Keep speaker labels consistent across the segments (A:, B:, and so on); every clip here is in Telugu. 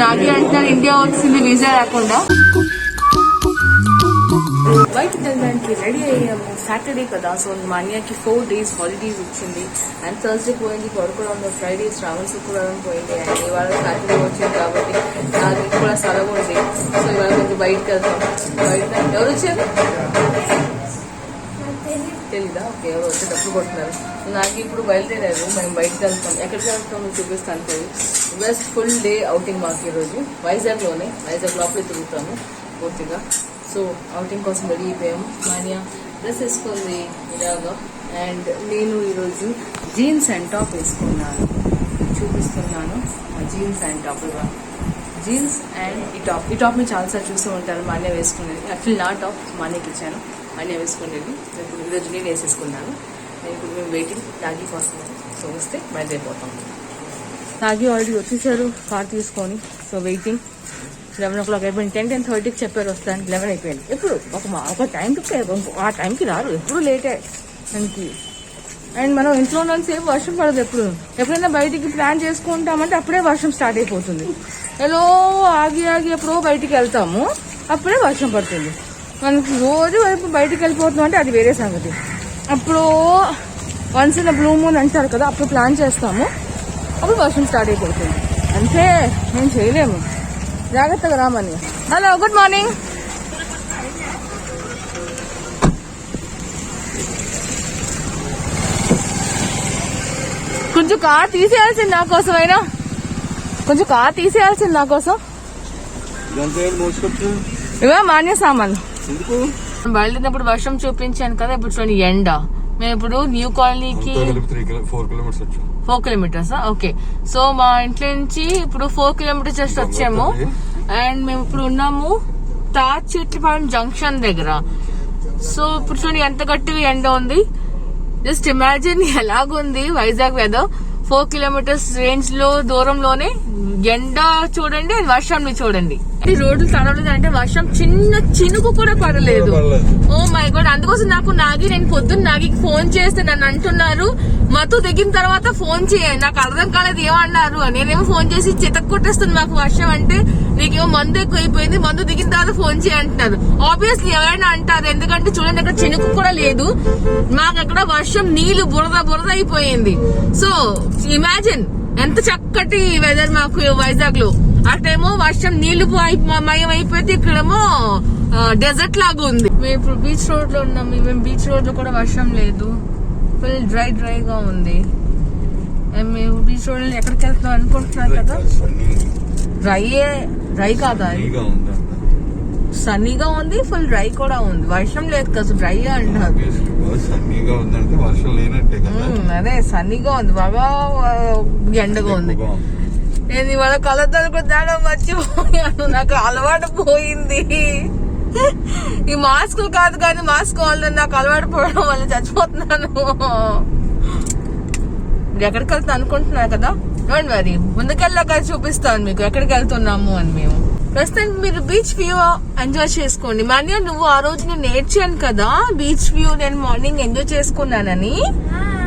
A: నాగి అంటున్నారు ఇండియా వచ్చింది వీసా రాకుండా. బయటకు వెళ్ళడానికి రెడీ అయ్యాము. సాటర్డే కదా, సో మా అన్నయ్యకి 4 days హాలిడేస్ వచ్చింది. అండ్ థర్స్డే పోయింది, పడుకోవడంలో ఫ్రైడే శ్రావణ శుక్రవారం పోయింది. అండ్ ఇవాళ సాటర్డే వచ్చింది కాబట్టి నాకు కూడా సెలవు ఉంది. సో ఇవాళ కొంచెం బయటకు వెళ్తాం. బయట ఎవరు వచ్చారు తెలీదా? ఓకే, ఎవరు వచ్చి డబ్బులు కొట్టున్నారు. నాకు ఇప్పుడు బయలుదేరారు, మేము బయటకు వెళ్తాం. ఎక్కడికి వెళ్తాం చూపిస్తాను. బెస్ట్ ఫుల్ డే అవుటింగ్ మాకు ఈరోజు వైజాగ్ లోపలే తిరుగుతాము పూర్తిగా. సో అవుటింగ్ కోసం రెడీ అయిపోయాము. మాన్య డ్రెస్ వేసుకుంది ఇలాగా. అండ్ నేను ఈరోజు జీన్స్ అండ్ టాప్ వేసుకున్నాను, చూపిస్తున్నాను. Jeans and top, jeans and ఈ టాప్ మీరు చాలాసార్లు చూస్తూ ఉంటారు. మాన్య వేసుకునేది యాక్చువల్లీ నా టాప్ మాన్యకి ఇచ్చాను, మాన్య వేసుకునేది. ఈరోజు నేను వేసేసుకున్నాను. నేను ఇప్పుడు మేము వెయిటింగ్ తాగి కోసం. సో వస్తే బయలుదేరిపోతాం. తాగి ఆల్రెడీ వచ్చేసారు కార్ తీసుకొని. సో వెయిటింగ్ 11 o'clock అయిపోయింది. 10:30కి చెప్పారు వస్తాను. 11 అయిపోయింది. ఎప్పుడు ఒక టైంకి ఆ టైంకి రారు, ఎప్పుడు లేటే మనకి. అండ్ మనం ఇంట్లో ఉన్నంతసేపు వర్షం పడదు. ఎప్పుడైనా బయటికి ప్లాన్ చేసుకుంటామంటే అప్పుడే వర్షం స్టార్ట్ అయిపోతుంది. ఎలా ఆగి ఎప్పుడో బయటికి వెళ్తాము, అప్పుడే వర్షం పడుతుంది. మనకి రోజు వైపు బయటికి వెళ్ళిపోతున్నాం అంటే అది వేరే సంగతి. అప్పుడు వన్స్ ఇన్ బ్లూ మూన్ అంటారు కదా, అప్పుడు ప్లాన్ చేస్తాము, అప్పుడు వర్షం స్టార్ట్ అయిపోతుంది. అంతే, మేము చేయలేము. జాగ్రత్తగా రామని. Hello, good morning. కొంచెం కార్ తీసేయాల్సింది నా కోసం అయినా, కొంచెం కార్ తీసేయాల్సింది నా కోసం. ఇవే మాన్య సామాన్లు. బయలుదేరినప్పుడు వర్షం చూపించాను కదా, ఇప్పుడు చూడండి ఎండ. మేము ఇప్పుడు న్యూ కాలనీకి 4 kilometers. ఓకే, సో మా ఇంట్లో నుంచి ఇప్పుడు 4 kilometers జస్ట్ వచ్చాము. అండ్ మేము ఇప్పుడు ఉన్నాము తాచెట్లపాలెం జంక్షన్ దగ్గర. సో ఇప్పుడు చూడండి ఎంత గట్టిగా ఎండ ఉంది. జస్ట్ ఇమాజిన్ ఎలాగుంది వైజాగ్ వెదర్. 4 kilometers రేంజ్ లో దూరంలోనే ఎండ చూడండి, వర్షంని చూడండి. రోడ్లు తడవలేదు అంటే వర్షం చిన్న చినుకు కూడా పడలేదు. Oh my god. అందుకోసం నేను పొద్దున్న నాగికి ఫోన్ చేస్తే నన్ను అంటున్నారు మత్తు దిగిన తర్వాత ఫోన్ చేయండి. నాకు అర్థం కాలేదు ఏమన్నారు. నేనేమో ఫోన్ చేసి చితక్ కొట్టేస్తుంది మాకు వర్షం అంటే, నీకేమో మందు ఎక్కువైపోయింది, మందు దిగిన తర్వాత ఫోన్ చేయంటున్నారు. ఆబ్వియస్లీ ఎవరైనా అంటారు, ఎందుకంటే చూడండి అక్కడ చినుకు కూడా లేదు. మాకు అక్కడ వర్షం నీళ్లు బురద అయిపోయింది. సో ఇమాజిన్ ఎంత చక్కటి వెదర్ మాకు వైజాగ్ లో. అటేమో వర్షం నీళ్లు మయం అయిపోతే, ఇక్కడేమో డెజర్ట్ లాగా ఉంది. మేము ఇప్పుడు బీచ్ రోడ్ లో ఉన్నాం. మేము బీచ్ రోడ్ లో కూడా వర్షం లేదు, ఫుల్ డ్రైగా ఉంది. మేము బీచ్ రోడ్ లో ఎక్కడికి వెళ్తున్నాం అనుకుంటున్నాం కదా, డ్రై కాదా, సన్నీగా ఉంది, ఫుల్ డ్రై కూడా ఉంది. వర్షం లేదు కదా, డ్రై అంటున్నారు. అదే సన్నీగా ఉంది, బాగా ఎండగా ఉంది. నేను ఇవాళ కలద్దాలు కూడా తేడా మర్చిపోయాను, నాకు అలవాటు పోయింది. ఈ మాస్కులు కాదు కానీ మాస్క్ వాళ్ళని నాకు అలవాటు పోవడం వల్ల చచ్చిపోతున్నాను. ఎక్కడికి వెళ్తా అనుకుంటున్నా కదా, డోంట్ వరీ, ముందుకెళ్ళాక చూపిస్తాను మీకు ఎక్కడికి వెళ్తున్నాము అని. మేము ప్రస్తుతానికి మీరు బీచ్ వ్యూ ఎంజాయ్ చేసుకోండి. మాన్య, నువ్వు ఆ రోజు నేను నేర్చాను కదా బీచ్ వ్యూ, నేను మార్నింగ్ ఎంజాయ్ చేసుకున్నానని.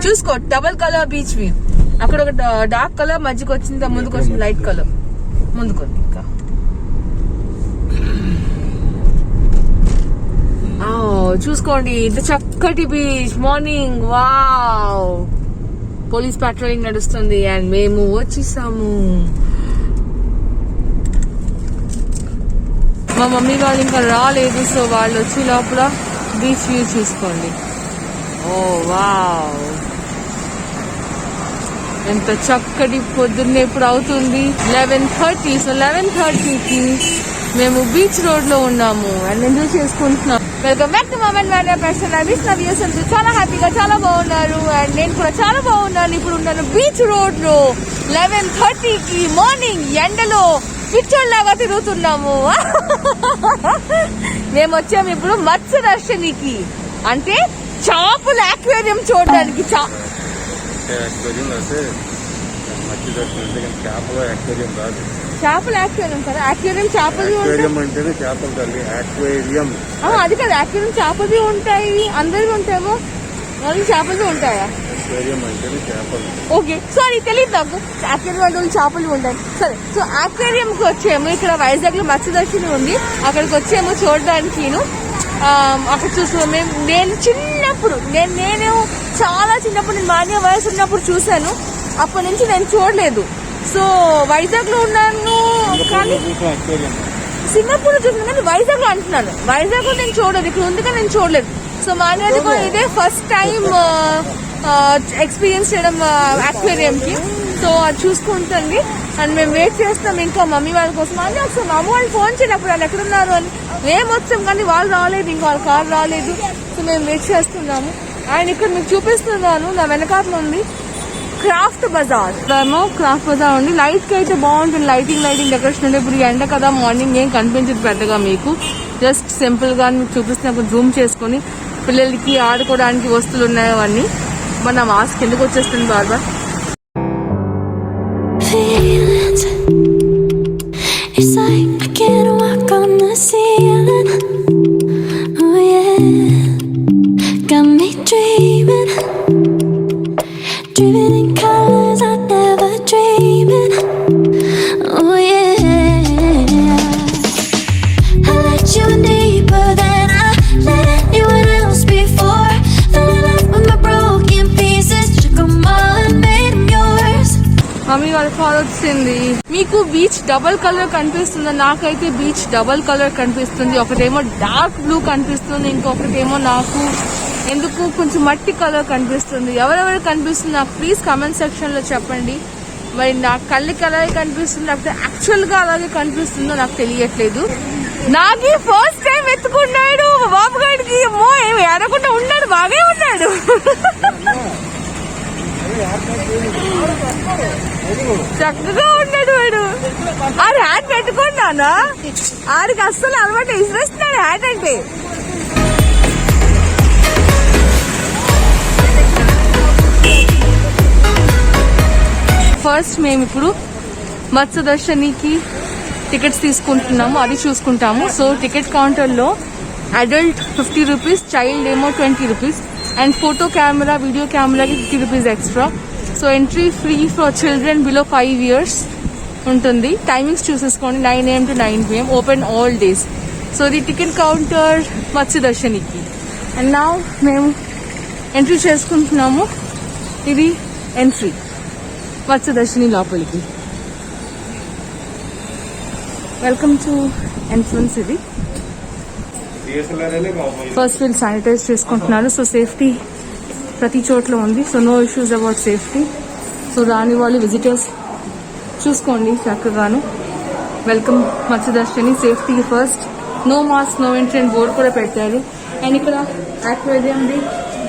A: చూసుకో, డబల్ కలర్ బీచ్ వ్యూ. అక్కడ ఒక డార్క్ కలర్ మధ్యకి వచ్చింది, ముందుకు వచ్చింది లైట్ కలర్ ముందుకు. ఇంకా చూసుకోండి ఇంత చక్కటి beach morning. Wow, police patrolling నడుస్తుంది అండ్ మేము వచ్చేసాము. మా మమ్మీ వాళ్ళు ఇంకా రాలేదు, సో వాళ్ళు వచ్చి లోపల బీచ్ వ్యూ చూసుకోండి. ఓ వావ్, ఎంత చక్కటి పొద్దున్నే ఇప్పుడు అవుతుంది 11:30. సో 11:30కి మేము బీచ్ రోడ్ లో ఉన్నాము అండ్ ఎంజాయ్ చేసుకుంటున్నాం. Welcome back to మమన్ Manya person. చాలా హ్యాపీగా, చాలా బాగున్నారు అండ్ నేను కూడా చాలా బాగున్నాను. ఇప్పుడు ఉన్నాను బీచ్ రోడ్ లో 11:30కి మార్నింగ్ ఎండలో పిచ్చోళ్ళలాగా తిరుగుతున్నాము. మేము వచ్చాము ఇప్పుడు మత్స్య దర్శనికి, అంటే చేపల అక్వేరియం చూడడానికి. చేపల అక్వేరియం కదా, అక్వేరియం చేపలు అంటేనే చేపలు తల్లి అక్వేరియం. అది కదా అక్వేరియం చేపలు ఉంటాయి, అందరివి ఉంటాయేమో, ఓన్లీ చేపలు ఉంటాయా? ఓకే సారీ తెలియదు నాకు. అక్వేరియం అంటే చేపలు ఉంటాయి. సరే, సో అక్వేరియంకి వచ్చేమో ఇక్కడ వైజాగ్ లో మత్స్యదర్శిని ఉంది, అక్కడికి వచ్చేమో చూడడానికి. అక్కడ చూసాము నేను చిన్నప్పుడు, నేను చాలా చిన్నప్పుడు, నేను మాన్య వయసు ఉన్నప్పుడు చూశాను. అప్పటి నుంచి నేను చూడలేదు. సో వైజాగ్ లో ఉన్నాను కానీ సింగపూర్ చూసాను, కానీ వైజాగ్ లో అంటున్నాను. వైజాగ్ లో నేను చూడలేదు, ఇక్కడ ఉంది కానీ నేను చూడలేదు. సో మాన్యాది కూడా ఇదే ఫస్ట్ టైం ఎక్స్పీరియన్స్ చేయడం అక్వేరియం కి. సో అది చూసుకుంటుంది అండ్ మేము వెయిట్ చేస్తాం ఇంకా మమ్మీ వాళ్ళ కోసం. అని ఒకసారి మా అమ్మ వాళ్ళు ఫోన్ చేయనప్పుడు వాళ్ళు ఎక్కడున్నారు అని. మేము వచ్చాం కానీ వాళ్ళు రాలేదు, ఇంకా వాళ్ళ కార్ రాలేదు. సో మేము వెయిట్ చేస్తున్నాము. అండ్ ఇక్కడ మీకు చూపిస్తున్నాను, నా వెనకాతలో ఉంది క్రాఫ్ట్ బజార్. క్రాఫ్ట్ బజార్ ఉంది. లైట్ కి అయితే బాగుంటుంది, లైటింగ్ డెకరేషన్ ఉంది. ఇప్పుడు ఎండ కదా, మార్నింగ్ ఏం కనిపించదు పెద్దగా మీకు. జస్ట్ సింపుల్ గా మీకు చూపిస్తున్నప్పుడు జూమ్ చేసుకుని పిల్లలకి ఆడుకోవడానికి వస్తువులు ఉన్నాయి అవన్నీ. మన మాస్క్ ఎందుకు వచ్చేస్తుంది barber. It's like I can't walk on the ceiling. Oh yeah, got me dreaming, dreaming in colors I never dreamed. Oh yeah, I let you in deeper than I let anyone else before. Fell in love with my broken pieces, took them all and made them yours. Mummy వాళ్ళ కాల్ వచ్చింది. మీకు బీచ్ డబల్ కలర్ కనిపిస్తుంది, నాకైతే బీచ్ డబల్ కలర్ కనిపిస్తుంది. ఒకటేమో డార్క్ బ్లూ కనిపిస్తుంది, ఇంకొకటేమో నాకు ఎందుకు కొంచెం మట్టి కలర్ కనిపిస్తుంది. ఎవరెవరు కనిపిస్తుంది నాకు ప్లీజ్ కమెంట్ సెక్షన్ లో చెప్పండి. మరి నా కళ్ళకి అలాగే కనిపిస్తుంది, లేకపోతే యాక్చువల్ గా అలాగే కనిపిస్తుందో నాకు తెలియట్లేదు. నాకి ఫస్ట్ టైం ఎత్తుకున్నాడు బాబు గారికి. అమ్మో ఏమి ఏడకుండా ఉన్నాడు, బాగా ఉన్నాడు. చక్కగా ఉన్నాడు వాడు. ఆడు హ్యాట్ పెట్టుకున్నానా, ఆడికి అస్సలు అలవాటు ఇసిరేస్తున్నాడు హ్యాట్ అంటే. ఫస్ట్ మేము ఇప్పుడు మత్స్యదర్శనికి టికెట్స్ తీసుకుంటున్నాము, అది చూసుకుంటాము. సో టికెట్ కౌంటర్ లో అడల్ట్ 50 రూపీస్, చైల్డ్ ఏమో 20 rupees, and photo camera video కెమెరాకి 50 rupees extra. So entry free for children below 5 years ఉంటుంది. టైమింగ్స్ చూసేసుకోండి, 9 AM to 9 PM, open all days. So ఇది టికెట్ కౌంటర్ మత్స్యదర్శనికి. అండ్ నా మేము ఎంట్రీ చేసుకుంటున్నాము. ఇది ఎంట్రీ మత్స్యదర్శిని లోపలికి. Welcome to entrance. ఇది ఫస్ట్ వీళ్ళు శానిటైజ్ చేసుకుంటున్నారు. సో సేఫ్టీ ప్రతి చోట్ల ఉంది. So no issues about safety. So రాని వాళ్ళు విజిటర్స్ చూసుకోండి చక్కగాను. వెల్కమ్ మత్స్యదర్శిని, safety first, no mask no entry అని బోర్డు కూడా పెట్టారు. అండ్ ఇక్కడ అక్వేరియంది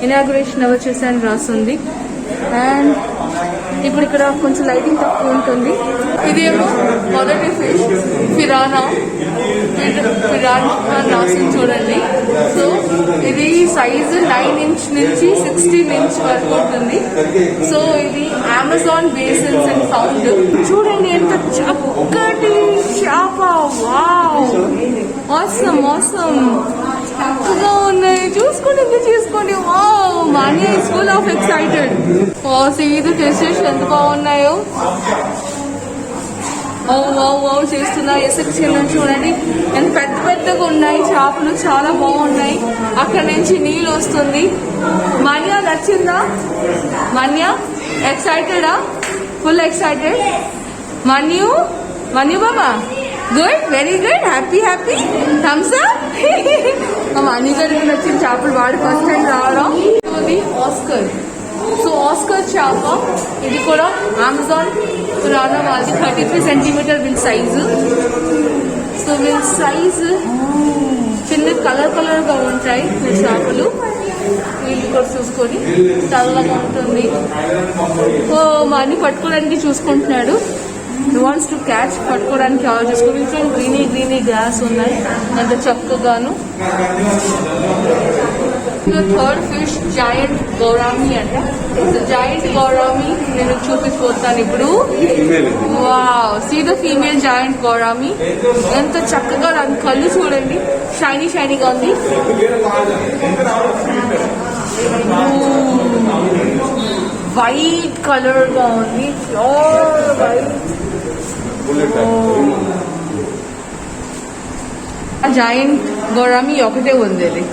A: ఇనాగ్రేషన్ ఎవరు చేశారని రాస్తుంది. అండ్ ఇప్పుడు ఇక్కడ కొంచెం లైటింగ్ తక్కువ ఉంటుంది. ఇదేమో మొదటి ఫిష్ పిరానా రాసింది చూడండి. సో ఇది సైజు 9 inch నుంచి 16 inch వరకు ఉంటుంది. సో ఇది అమెజాన్ బేసిన్స్ అండ్ ఫౌండ్. చూడండి ఎంత చక్కటి చేప. వావ్, ఆసమ్ ఆసమ్, చక్కగా ఉన్నాయి. చూసుకోండి. Wow, Mani is full of excited. సీదు ఫిషెస్ ఎంత బాగున్నాయో. చేస్తున్నాయి. సెక్షన్ చూడండి ఎంత పెద్దగా ఉన్నాయి చేపలు, చాలా బాగున్నాయి. అక్కడ నుంచి నీళ్ళు వస్తుంది. మన్యా నచ్చిందా? మన్యా ఎక్సైటెడా? Full excited. మన్యూ బాబా good, very good, happy thumbs up. Mani గారికి నచ్చిన చేపలు, వాడు ఫస్ట్ టైం రావడం. ఆస్కర్. సో ఆస్కర్ చేప, ఇది కూడా అమెజాన్ పురాణా వాళ్ళది. 33 centimeter వీళ్ళ సైజు. సో వీళ్ళ సైజు చిన్న కలర్ గా ఉంటాయి వీళ్ళ చేపలు. వీళ్ళు కూడా చూసుకొని చల్లగా ఉంటుంది. మనీ పట్టుకోవడానికి చూసుకుంటున్నాడు. వాంట్స్ టు క్యాచ్, పట్టుకోవడానికి ఆర్డర్ చేసుకోవాలి. గ్రీనీ గ్లాస్ ఉన్నాయి ఎంత చక్కగాను. థర్డ్ ఫిష్ జాయింట్ గౌరామి అంట. జాయింట్ గౌరామి నేను చూపిపోతాను ఇప్పుడు. Wow, see the female giant gourami. ఎంత చక్కగా దాని కళ్ళు చూడండి, షైనీగా ఉంది. వైట్ కలర్ గా ఉంది, ప్యూర్ వైట్. జాయింట్ గౌరమి ఒకటే ఉంది, అది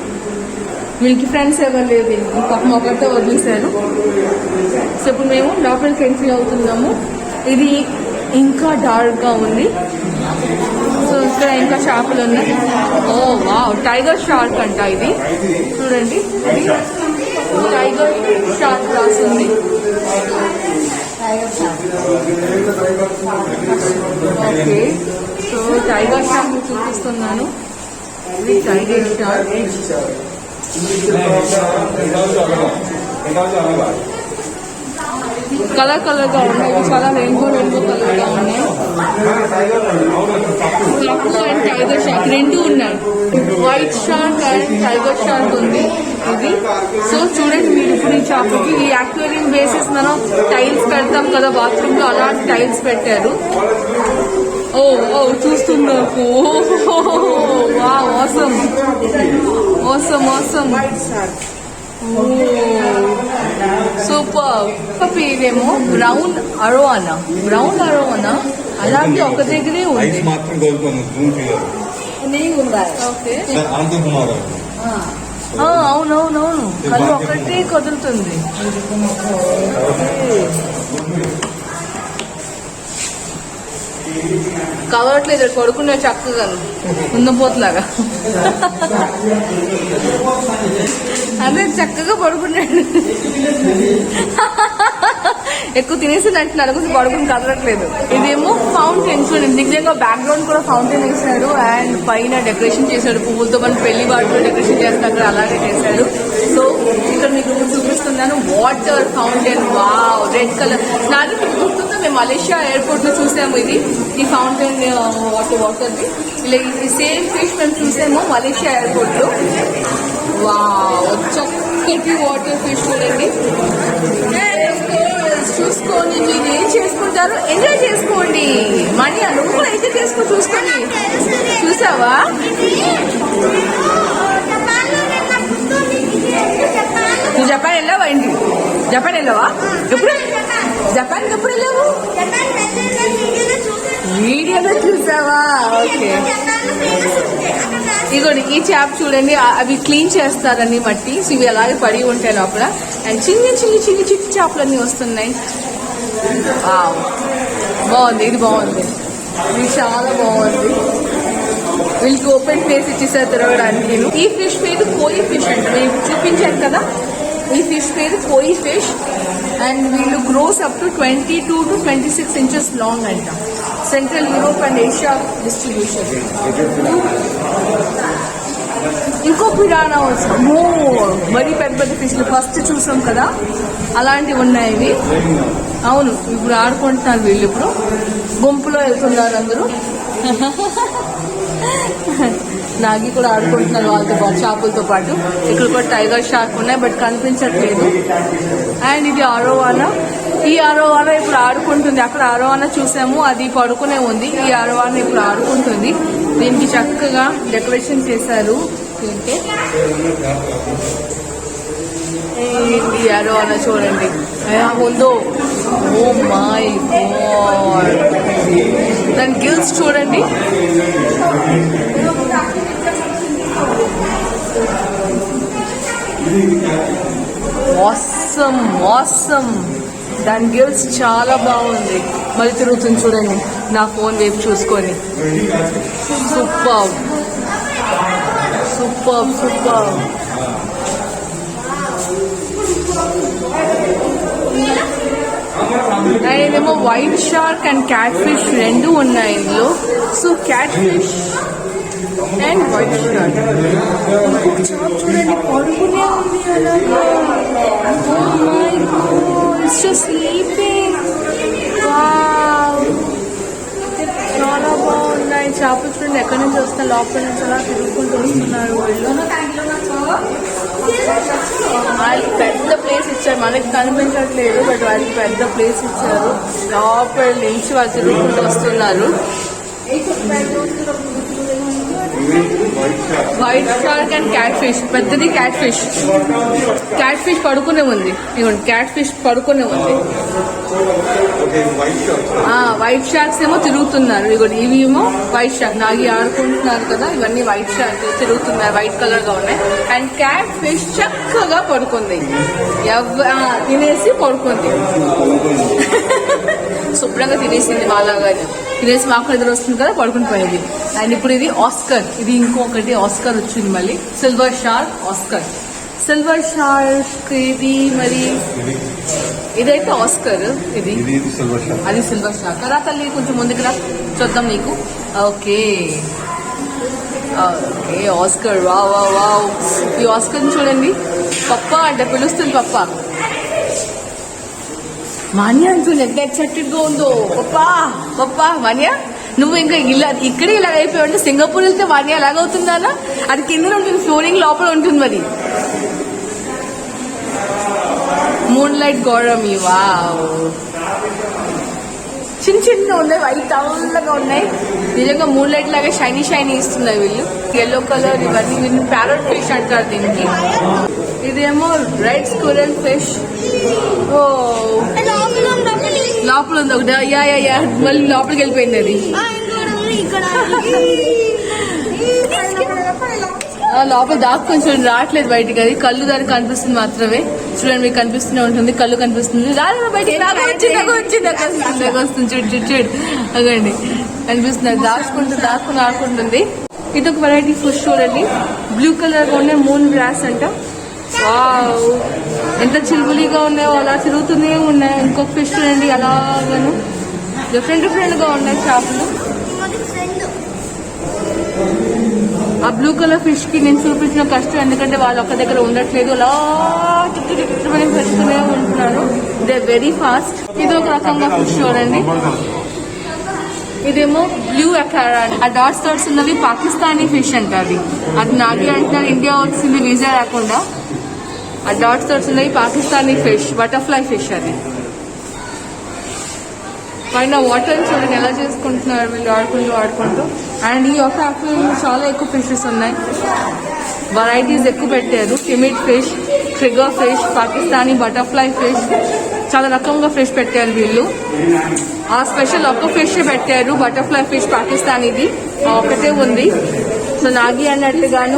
A: వీళ్ళకి ఫ్రెండ్స్ ఎవరు లేదు, పాపం ఒకరితో వదిలేశారు. సో ఇప్పుడు మేము లోపలికి ఎంట్రీ అవుతున్నాము. ఇది ఇంకా డార్క్ గా ఉంది. సో ఇక్కడ ఇంకా చేపలు ఉన్నాయి. ఓ వావ్, టైగర్ షార్క్ అంట ఇది, చూడండి టైగర్ షార్క్ రాసింది. ఓకే, సో టైగర్ షార్క్ చూపిస్తున్నాను. ఇది టైగర్ షార్క్, కలర్ కలర్ గా ఉన్నాయి, చాలా రెయిన్బో కలర్ గా ఉన్నాయి. అండ్ టైగర్ షార్క్ రెండు ఉన్నాయి, white shark and tiger shark ఉంది ఇది. సో చూడండి మీరు ఇప్పుడు ఈ చేపకి ఈ అక్వేరియం బేసిస్ మనం టైల్స్ పెడతాం కదా బాత్రూమ్ లో, అలాంటి టైల్స్ పెట్టారు. ఓ ఓ చూస్తున్నారు, ఆసమ్ ఆసమ్ ఆసమ్, సూపర్. పేరేమో బ్రౌన్ అరోవానా, బ్రౌన్ అరోవానా, అలాగే ఒక దగ్గరే ఉంది. అవునవునవును, కళ్ళు ఒకటే కదులుతుంది. కదలట్లేదు, పడుకునే చక్కగా ఉన్నపోతులాగా. అదే చక్కగా పడుకున్నాడు, ఎక్కువ తినేసినట్టు నడుగుతూ పడుకుని కదలట్లేదు. ఇదేమో ఫౌంటైన్, చూడండి నిజంగా బ్యాక్గ్రౌండ్ కూడా ఫౌంటైన్ వేసాడు. అండ్ పైన డెకరేషన్ చేశాడు పువ్వులతో, మన పెళ్లి వాటిలో డెకరేషన్ చేస్తాడు అలాగే చేశాడు. సో ఇక్కడ మీకు చూపిస్తున్నాను water fountain. Wow, red colour. నాకు గుర్తుందా, మేము మలేషియా ఎయిర్పోర్ట్ లో చూసాము ఇది, ఈ ఫౌంటైన్ వాటర్ది. ఇలా ఈ సేమ్ ఫిష్ మేము చూసాము మలేషియా ఎయిర్పోర్ట్ లో. వావ్, చక్కటి వాటర్ ఫిష్ చూడండి. చూసుకోండి, మీరు ఏం చేసుకుంటారో ఎంజాయ్ చేసుకోండి. మనీ నువ్వు కూడా ఎంజాయ్ చేసుకో, చూసుకోండి. చూసావా, నువ్వు జపాన్ వెళ్ళావా? ఏంటి జపాన్ వెళ్ళావా? ఎప్పుడు జపాన్ ఎప్పుడు వెళ్ళావు? వీడియోలో చూసావా? ఓకే, ఇదిగోండి ఈ చేప చూడండి, అవి క్లీన్ చేస్తారని మట్టి, సో ఇవి అలాగే పడి ఉంటాయి లోపల. అండ్ చిన్ని చిన్ని చిన్ని చిట్టి చేపలన్నీ వస్తున్నాయి. బాగుంది, ఇది బాగుంది, ఇది చాలా బాగుంది. వీళ్ళకి ఓపెన్ ప్లేస్ ఇచ్చేసారు తిరగడానికి. ఈ ఫిష్ పేరు కోయి ఫిష్ అంట, నేను చూపించాను కదా. ఈ ఫిష్ పేరు కోయి ఫిష్. అండ్ వీళ్ళు grows up to 22 to 26 inches లాంగ్ అంట. Central Europe and Asia distribution. ఇంకో పిరానా వచ్చాము, మరీ పెద్ద పెద్ద ఫిష్లు ఫస్ట్ చూసాం కదా, అలాంటివి ఉన్నాయి ఇవి. అవును, ఇప్పుడు ఆడుకుంటున్నారు వీళ్ళు, ఇప్పుడు గుంపులో వెళ్తున్నారు అందరూ. నాగి కూడా ఆడుకుంటున్నారు వాళ్ళతో పాటు, చేపలతో పాటు. ఇక్కడ కూడా టైగర్ షార్క్ ఉన్నాయి, బట్ కనిపించట్లేదు. అండ్ ఇది అరోవానా. ఈ అరోవానా ఇప్పుడు ఆడుకుంటుంది. అక్కడ అరోవానా చూసాము, అది పడుకునే ఉంది. ఈ అరోవానా ఇప్పుడు ఆడుకుంటుంది. దీనికి చక్కగా డెకరేషన్ చేశారు. ఈ అరోవానా చూడండి ఎలా ఉందో. ఓ మై గాడ్, దాని గిల్స్ చూడండి. ఆసమ్ ఆసమ్, దాని గిల్స్ చాలా బాగుంది. మళ్ళీ తిరుగుతుంది చూడండి నా ఫోన్ వైపు చూసుకొని. Super super super. ఇదేమో white shark and catfish రెండు ఉన్నాయి ఇందులో. So catfish and white shark. చూడండి పడుకునే ఉంది అలాగా. Oh my God, it's just sleeping. Wow, చాలా బాగున్నాయి చేపలు. చూడండి ఎక్కడి నుంచి వస్తున్నా, లోపల నుంచి అలా తిరుగుకుంటూ వస్తున్నారు వాళ్ళు. వాళ్ళకి పెద్ద ప్లేస్ ఇచ్చారు, మనకి కనిపించట్లేదు బట్ వాళ్ళకి పెద్ద ప్లేస్ ఇచ్చారు. లోపల నుంచి వాళ్ళు తిరుగుకుంటూ వస్తున్నారు. White shark and cat fish. పెద్దది క్యాట్ ఫిష్. క్యాట్ ఫిష్ పడుకునే ఉంది. ఇవ్వండి, క్యాట్ ఫిష్ పడుకునే ఉంది. వైట్ షార్క్స్ ఏమో తిరుగుతున్నారు. ఇవ్వండి, ఇవి ఏమో వైట్ షార్క్. నాగి ఆడుకుంటున్నారు కదా, ఇవన్నీ వైట్ షార్క్ తిరుగుతున్నారు, వైట్ కలర్ గా ఉన్నాయి. అండ్ క్యాట్ ఫిష్ చక్కగా పడుకుంది, తినేసి పడుకుంది. శుభ్రంగా తినేసింది, మాలాగా తినేసి మాకు ఎదురు వస్తుంది కదా, పడుకుని పోయింది. అండ్ ఇప్పుడు ఇది ఆస్కర్. ఇది ఇంకొకటి ఆస్కర్ వచ్చింది మళ్ళీ, silver shark oscar. Silver shark ఇది మరి, ఇదైతే ఆస్కర్. ఇది అది సిల్వర్ షార్క్. రా తల్లి, కొంచెం ముందుకు రా, చూద్దాం నీకు. Okay okay, oscar. Wow wow wow. ఈ ఆస్కర్ చూడండి, పప్ప అంటే పిలుస్తుంది. పప్ప మాన్యా అంటుంది, ఎంత ఎక్సైటెడ్ గా ఉందో. పప్పా పప్పా మాన్యా, నువ్వు ఇంకా ఇక్కడే ఇలా అయిపోయావు అంటే సింగపూర్ వెళ్తే మాన్యా ఎలాగవుతుందా? అది కింద ఉంటుంది, ఫ్లోరింగ్ లోపల ఉంటుంది. మరి మూన్ లైట్ గోడమి. వావ్, చిన్న చిన్న ఉన్నాయి, వైట్ టౌన్లుగా ఉన్నాయి. నిజంగా మూన్ లైట్ లాగా షైనీ షైనీ ఇస్తున్నాయి వీళ్ళు. ఎల్లో కలర్ ఇవన్నీ. వీళ్ళు ప్యారెట్ ఫిష్ అంటారు దీనికి. ఇదేమో రెడ్ స్క్విరల్ ఫిష్. ఓ లోపల ఉంది ఒకటి. యా మళ్ళీ లోపలికి వెళ్ళిపోయింది అది. లోపల దాకా కొంచెం రావట్లేదు బయటికి. అది కళ్ళు దానికి కనిపిస్తుంది మాత్రమే. చూడండి, మీకు కనిపిస్తూనే ఉంటుంది, కళ్ళు కనిపిస్తుంది. బయటికి వస్తుంది. చూడు అదండి, కనిపిస్తుంది. దాక్కుని ఆడుకుంటుంది. ఇది ఒక వెరైటీ ఫిష్ చూడండి, బ్లూ కలర్ గా ఉన్నాయి. మూన్ గ్రాస్ అంట. వావ్, ఎంత చిలుబులిగా ఉన్నాయో, అలా తిరుగుతూనే ఉన్నాయి. ఇంకొక ఫిష్ చూడండి, అలాగను డిఫరెంట్ గా ఉన్నాయి చేపలు. ఆ బ్లూ కలర్ ఫిష్ కి నేను చూపించిన కష్టం, ఎందుకంటే వాళ్ళు ఒక్క దగ్గర ఉండట్లేదు. అలా చుట్టూ పెట్టుకునే ఉంటున్నారు. They very fast. ఇది ఒక రకంగా ఫిష్ చూడండి. ఇదేమో బ్లూ అకారా. ఆ డాట్స్ ఉన్నది పాకిస్తానీ ఫిష్ అంట. అది నాగి అంటున్నారు, ఇండియా వచ్చింది వీసా రాకుండా. ఆ డాట్స్ ఉన్నవి పాకిస్తానీ ఫిష్, బటర్ఫ్లై ఫిష్. అది పైన వాటర్ చూడండి ఎలా చేసుకుంటున్నారు వీళ్ళు, ఆడుకుంటూ. అండ్ ఈ ఒక అక్వేరియంలో చాలా ఎక్కువ ఫిషెస్ ఉన్నాయి, వెరైటీస్ ఎక్కువ పెట్టారు. Timid fish, trigger fish, Pakistani butterfly fish, చాలా రకంగా ఫిష్ పెట్టారు వీళ్ళు. ఆ స్పెషల్ ఒక్క ఫిష్ పెట్టారు, బటర్ఫ్లై ఫిష్ పాకిస్తానీది ఒకటే ఉంది. సో నాగి అన్నట్టుగాను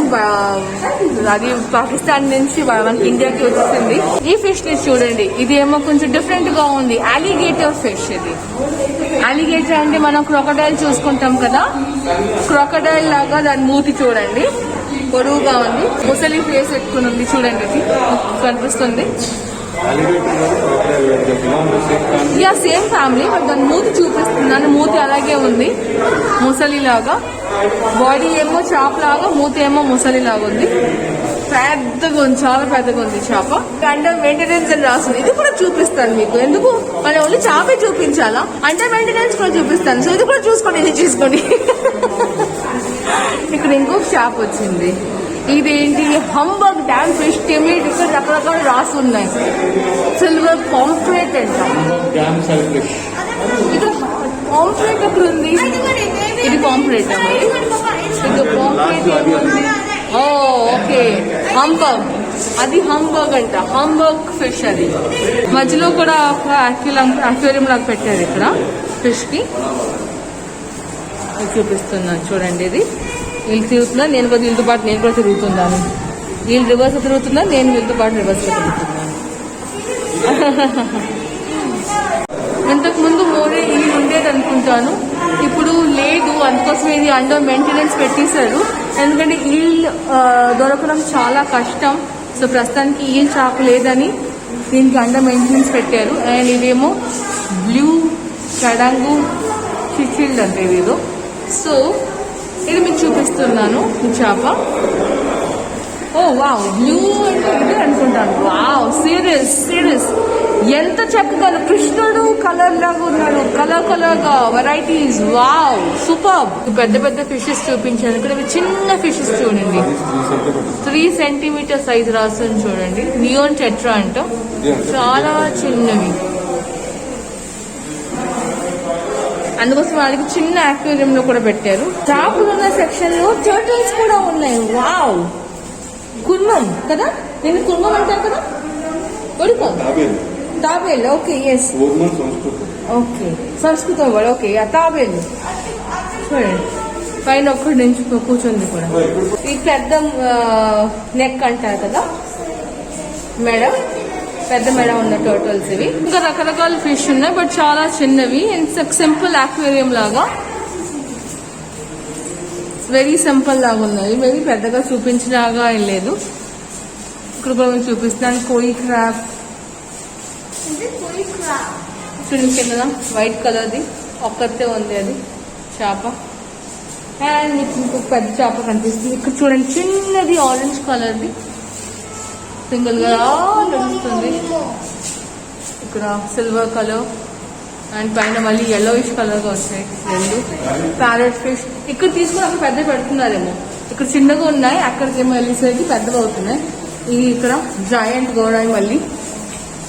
A: అది పాకిస్తాన్ నుంచి మనకి ఇండియాకి వచ్చింది. ఈ ఫిష్ ని చూడండి, ఇది ఏమో కొంచెం డిఫరెంట్ గా ఉంది. Alligator fish. ఇది అలిగేటర్ అంటే మనం క్రొకడైల్ చూసుకుంటాం కదా, క్రొకడైల్ లాగా దాని మూతి చూడండి, పొడవుగా ఉంది. ముసలి ఫేస్ పెట్టుకుని ఉంది చూడండి, ఇది కనిపిస్తుంది. యా, సేమ్ ఫ్యామిలీ, బట్ దాని మూతి చూపిస్తున్నాను. మూతి అలాగే ఉంది, ముసలిలాగా. బాడీ ఏమో చేపలాగా, మూతి ఏమో ముసలిలాగా ఉంది. పెద్దగా ఉంది, చాలా పెద్దగా ఉంది చేప. అండర్ మెయింటెనెన్స్ అని రాస్తుంది. ఇది కూడా చూపిస్తాను మీకు. ఎందుకు మన ఓన్లీ చేపే చూపించాలా, అండర్ మెయింటెనెన్స్ కూడా చూపిస్తాను. సో ఇది కూడా చూసుకోండి, ఇది చూసుకోండి. ఇక్కడ ఇంకొక చేప వచ్చింది. ఇదేంటి, హంబర్గ్ డ్యామ్ ఫిష్, టిమిడ్, ఇక్కడ రకరకాల రాసి ఉన్నాయి. సిల్వర్ పాంఫ్రెట్ అంట. ఇక్కడ పాంఫ్రెట్ ఎక్కడ ఉంది? ఇది పాంఫ్రెట్. ఇది పాంఫ్రెట్ ఏముంది? ఓ ఓకే, హంబర్గ్. అది హంబర్గ్ అంట, హంబర్గ్ ఫిష్. అది మధ్యలో కూడా ఒక అక్వేరియం లాగా పెట్టారు ఇక్కడ ఫిష్ కి. చూపిస్తున్నాను చూడండి. ఇది వీళ్ళు తిరుగుతున్నా, నేను కూడా వీళ్ళతో పాటు నేను కూడా తిరుగుతున్నాను. వీళ్ళు రివర్స్ తిరుగుతున్నా, నేను వీళ్ళతో పాటు రివర్స్ తిరుగుతున్నాను. ఇంతకు ముందు మోరే ఇల్లు ఉండేది అనుకుంటాను, ఇప్పుడు లేదు. అందుకోసం ఇది అండర్ మెయింటెనెన్స్ పెట్టేశారు, ఎందుకంటే ఇల్లు దొరకడం చాలా కష్టం. సో ప్రస్తుతానికి ఈ చేప లేదని దీనికి అండర్ మెయింటెనెన్స్ పెట్టారు. అండ్ ఇదేమో బ్లూ కడంగు చిచిల్డ్ అంటే ఇదేదో. సో ఇది మీకు చూపిస్తున్నాను ఈ చేప. ఓ వావ్, బ్లూ అంటే ఇదే అనుకుంటాను. వావ్, సీరియస్ ఎంత చక్కగా కృష్ణుడు కలర్ లాగా ఉన్నాడు, కలర్ గా వెరైటీస్. Wow, super. పెద్ద పెద్ద ఫిషెస్ చూపించాను. ఇక్కడ చిన్న ఫిషెస్ చూడండి, 3 centimeter సైజ్ రాస్తుంది చూడండి. నియోన్ టెట్రా అంట, చాలా చిన్నవి. అందుకోసం వాళ్ళకి చిన్న అక్వేరియం లో కూడా పెట్టారు. చేపలు ఉన్న సెక్షన్ లో టర్టిల్స్ కూడా ఉన్నాయి. వావ్, కుర్మం కదా, నేను కుర్మం అంటారు కదా, తాబేలు. ఓకే, ఎస్, ఓకే, సంస్కృతం కూడా. ఓకే, తాబేలు చూడండి, పైన ఒక్కడి నుంచి కూర్చుంది కూడా. ఈ పెద్ద నెక్ అంటారు కదా, మెడ, పెద్ద మెడ ఉన్న టర్టిల్స్ ఇవి. ఇంకా రకరకాల ఫిష్ ఉన్నాయి, బట్ చాలా చిన్నవి. సింపుల్ అక్వేరియం లాగా, వెరీ సింపుల్ లాగా ఉన్నాయి. వెరీ పెద్దగా చూపించలాగా ఏం లేదు. ఇక్కడ కూడా మీకు చూపిస్తాను. కోయి క్రాబ్ చూడండి కదా, వైట్ కలర్ది ఒక్కతే ఉంది అది చేప. అండ్ మీకు ఇంకొక పెద్ద చేప కనిపిస్తుంది. ఇక్కడ చూడండి, చిన్నది ఆరెంజ్ కలర్ది సింగిల్ గా నడుస్తుంది. ఇక్కడ సిల్వర్ కలర్ అండ్ పైన మళ్ళీ yellowish కలర్ గా వచ్చాయి రెండు. ప్యారెట్ ఫిష్ ఇక్కడ తీసుకుని అక్కడ పెద్ద పెడుతున్నారేమో. ఇక్కడ చిన్నగా ఉన్నాయి, అక్కడికి ఏమో వెళ్ళేసరికి పెద్దగా అవుతున్నాయి. ఇవి ఇక్కడ జాయింట్ గోడాయి, మళ్ళీ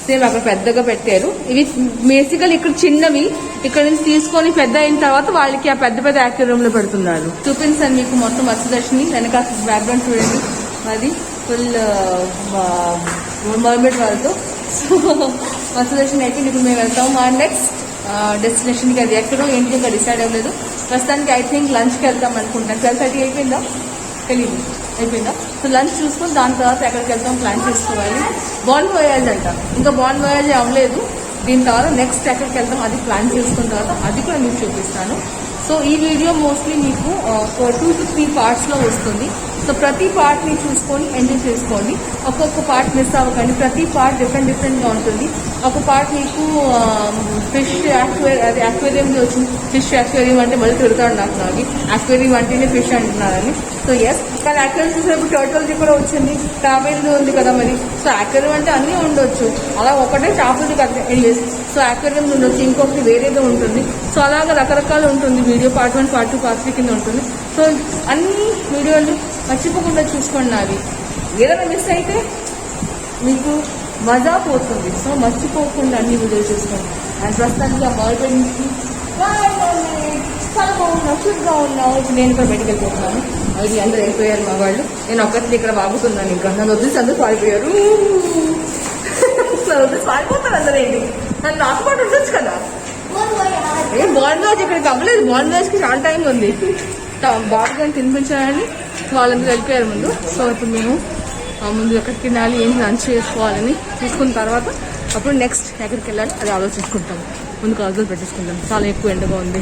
A: సేమ్ అక్కడ పెద్దగా పెట్టారు. ఇవి బేసికల్ ఇక్కడ చిన్నవి, ఇక్కడ నుంచి తీసుకొని పెద్ద అయిన తర్వాత వాళ్ళకి ఆ పెద్ద పెద్ద అక్వేరియం లో పెడుతున్నారు. చూపించాను మీకు మొత్తం మత్స్యదర్శిని. వెనక బ్యాక్గ్రౌండ్ చూడండి, అది ఫుల్ మర్మెడ్ వాళ్ళతో. సో మత్స్యదర్శిని అయితే ఇప్పుడు మేము వెళ్తాం. మా నెక్స్ట్ డెస్టినేషన్ కి అది ఎక్కడో ఏంటి ఇంకా డిసైడ్ అవ్వలేదు. ప్రస్తుతానికి ఐ థింక్ లంచ్కి వెళ్తాం అనుకుంటాను. 12:30 అయిపోయిందా, తెలియదు, అయిపోయిందా? సో లంచ్ చూసుకొని దాని తర్వాత ఎక్కడికి వెళ్తాం ప్లాన్ చేసుకోవాలి. బాన్ వోయాజ్ అంట, ఇంకా బాన్ వోయాజ్ అవ్వలేదు. దీని తర్వాత నెక్స్ట్ ఎక్కడికి వెళ్తాం అది ప్లాన్ చేసుకున్న తర్వాత అది కూడా మీకు చూపిస్తాను. సో ఈ వీడియో మోస్ట్లీ మీకు 2 to 3 పార్ట్స్ లో వస్తుంది. సో ప్రతి పార్ట్ ని చూసుకొని ఎంజాయ్ చేసుకోండి. ఒక్కొక్క పార్ట్ మిస్ అవ్వకండి. ప్రతి పార్ట్ డిఫరెంట్ గా ఉంటుంది. ఒక పార్ట్ మీకు ఫిష్ అక్వేరియం వచ్చింది. ఫిష్ అక్వేరియం అంటే మళ్ళీ తిరుగుతాడు నాకు నాది. అక్వేరియం అంటేనే ఫిష్ అంటున్నారని. సో ఎస్, కానీ అక్వేరియం చూసినప్పుడు టర్టిల్ది కూడా వచ్చింది, తాబేలు ఉంది కదా మరి. సో అక్వేరియం అంటే అన్నీ ఉండొచ్చు, అలా ఒకటే చేపలది కదా. సో అక్వేరియం ఉండొచ్చు, ఇంకొకటి వేరేగా ఉంటుంది. సో అలాగా రకరకాలు ఉంటుంది. వీడియో పార్ట్ 1, పార్ట్ 2, పార్ట్ 3 కింద ఉంటుంది. సో అన్ని వీడియోలు మర్చిపోకుండా చూసుకోండి. నావి ఏదైనా మిస్ అయితే మీకు మజా పోతుంది. సో మర్చిపోకుండా అన్ని వీడియోలు చూసుకోండి. అండ్ ప్రస్తుతానికి ఆ మర్బెడ్కి చాలా బాగున్నావు, క్యూట్గా ఉన్నావు. ఇప్పుడు నేను కూడా బయటకు వెళ్ళిపోతున్నాను. అది అందరూ వెళ్ళిపోయారు మా వాళ్ళు. నేను ఒక్కటి ఇక్కడ బాగుతున్నాను. ఇంకా నన్ను వదిలేసి అందరూ పారిపోయారు. వదిలేసి పారిపోతారు అందరూ. ఏంటి, నన్ను నాతో పాటు ఉండొచ్చు కదా. ఏం బాన్ వాజ్ ఇక్కడికి అవ్వలేదు. బాన్ వాజ్కి చాలా టైం ఉంది. బాగా తినిపించాలని వాళ్ళందరూ వెళ్ళిపోయారు ముందు. సో ఇప్పుడు మేము ముందు ఎక్కడికి తినాలి, ఏం లంచ్ చేసుకోవాలని చూసుకున్న తర్వాత అప్పుడు నెక్స్ట్ ఎక్కడికి వెళ్ళాలి అది ఆలోచించుకుంటాం. ముందు కాజులు పెట్టేసుకుంటాం. చాలా ఎక్కువ ఎండగా ఉంది.